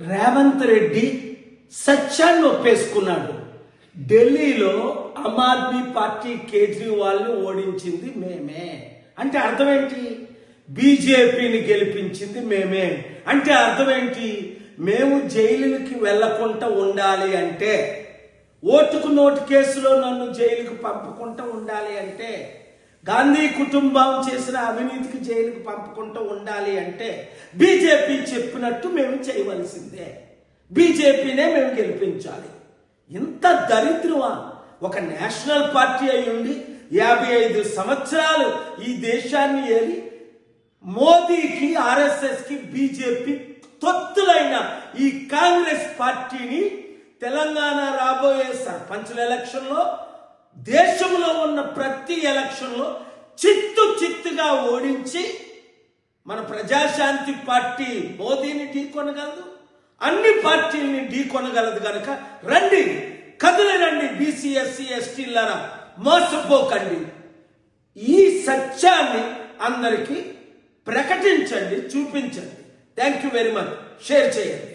రేవంత్ రెడ్డి సత్యాన్ని ఒప్పేసుకున్నాడు. ఢిల్లీలో ఆమ్ ఆద్మీ పార్టీ కేజ్రీవాల్ని ఓడించింది మేమే అంటే అర్థం ఏంటి? బీజేపీని గెలిపించింది మేమే అంటే అర్థం ఏంటి? మేము జైలుకి వెళ్లకుండా ఉండాలి అంటే, ఓటుకు నోటు కేసులో నన్ను జైలుకు పంపకుండా ఉండాలి అంటే, గాంధీ కుటుంబం చేసిన అవినీతికి జైలుకు పంపకుండా ఉండాలి అంటే బీజేపీ చెప్పినట్టు మేము చేయవలసిందే. బీజేపీనే మేము గెలిపించాలి. ఇంత దరిద్రమా? ఒక నేషనల్ పార్టీ అయి ఉండి 55 సంవత్సరాలు ఈ దేశాన్ని ఏలి మోదీకి, ఆర్ఎస్ఎస్కి, బీజేపీ తొత్తులైన ఈ కాంగ్రెస్ పార్టీని తెలంగాణ రాబోయే సర్పంచుల ఎలక్షన్లో, దేశంలో ఉన్న ప్రతి ఎలక్షన్లో చిత్తుగా ఓడించి మన ప్రజాశాంతి పార్టీ మోదీని ఢీకొనగలదు, అన్ని పార్టీల్ని ఢీకొనగలదు. కనుక రండి, కదిలి రండి బీసీ, ఎస్సీ, ఎస్టీలారా, మోసపోకండి. ఈ సత్యాన్ని అందరికీ ప్రకటించండి, చూపించండి. Thank you very much. Share చేయండి.